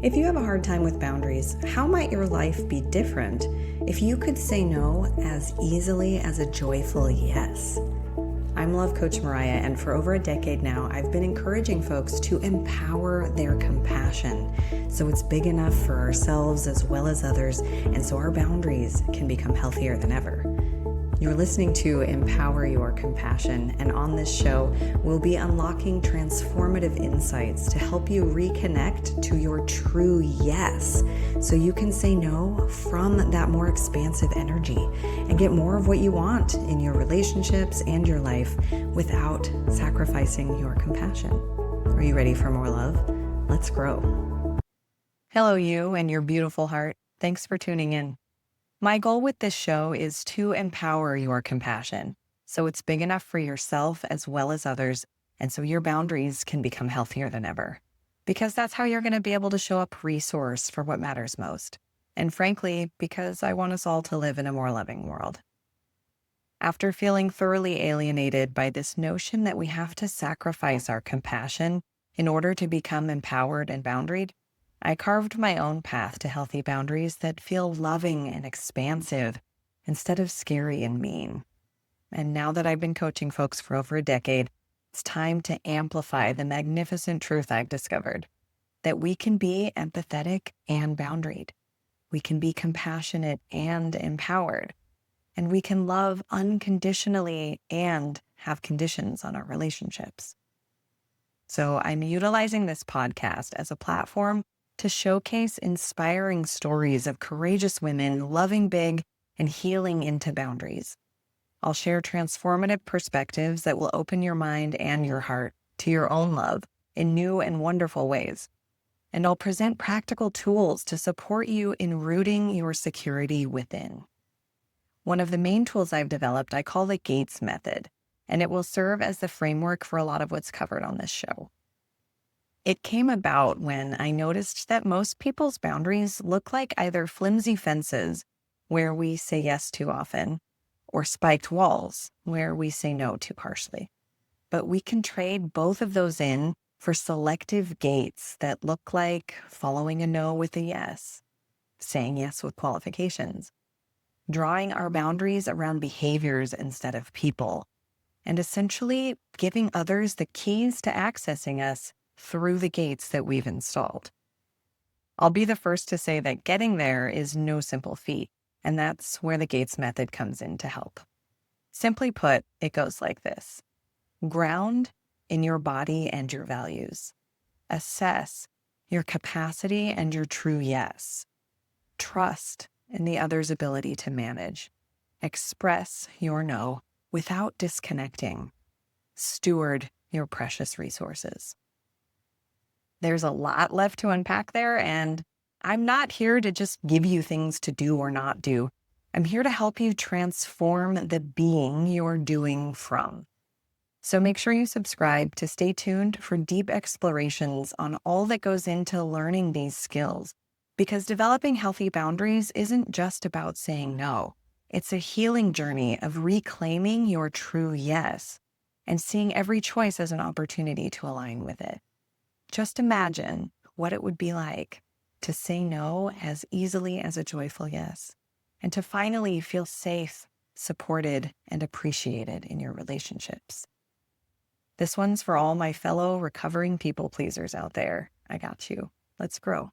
If you have a hard time with boundaries, how might your life be different if you could say no as easily as a joyful yes? I'm Love Coach Mariya, and for over a decade now, I've been encouraging folks to empower their compassion so it's big enough for ourselves as well as others, and so our boundaries can become healthier than ever. You're listening to Empower Your Compassion, and on this show, we'll be unlocking transformative insights to help you reconnect to your true yes, so you can say no from that more expansive energy and get more of what you want in your relationships and your life without sacrificing your compassion. Are you ready for more love? Let's grow. Hello, you and your beautiful heart. Thanks for tuning in. My goal with this show is to empower your compassion so it's big enough for yourself as well as others, and so your boundaries can become healthier than ever. Because that's how you're going to be able to show up resource for what matters most. And frankly, because I want us all to live in a more loving world. After feeling thoroughly alienated by this notion that we have to sacrifice our compassion in order to become empowered and boundaried, I carved my own path to healthy boundaries that feel loving and expansive instead of scary and mean. And now that I've been coaching folks for over a decade, it's time to amplify the magnificent truth I've discovered, that we can be empathetic and boundaried. We can be compassionate and empowered. And we can love unconditionally and have conditions on our relationships. So I'm utilizing this podcast as a platform to showcase inspiring stories of courageous women loving big and healing into boundaries. I'll share transformative perspectives that will open your mind and your heart to your own love in new and wonderful ways. And I'll present practical tools to support you in rooting your security within. One of the main tools I've developed I call the Gates method, and it will serve as the framework for a lot of what's covered on this show. It came about when I noticed that most people's boundaries look like either flimsy fences, where we say yes too often, or spiked walls, where we say no too harshly. But we can trade both of those in for selective gates that look like following a no with a yes, saying yes with qualifications, drawing our boundaries around behaviors instead of people, and essentially giving others the keys to accessing us through the gates that we've installed. I'll be the first to say that getting there is no simple feat, and that's where the Gates method comes in to help. Simply put, it goes like this. Ground in your body and your values. Assess your capacity and your true yes. Trust in the other's ability to manage. Express your no without disconnecting. Steward your precious resources. There's a lot left to unpack there, and I'm not here to just give you things to do or not do. I'm here to help you transform the being you're doing from. So make sure you subscribe to stay tuned for deep explorations on all that goes into learning these skills, because developing healthy boundaries isn't just about saying no. It's a healing journey of reclaiming your true yes and seeing every choice as an opportunity to align with it. Just imagine what it would be like to say no as easily as a joyful yes, and to finally feel safe, supported, and appreciated in your relationships. This one's for all my fellow recovering people pleasers out there. I got you. Let's grow.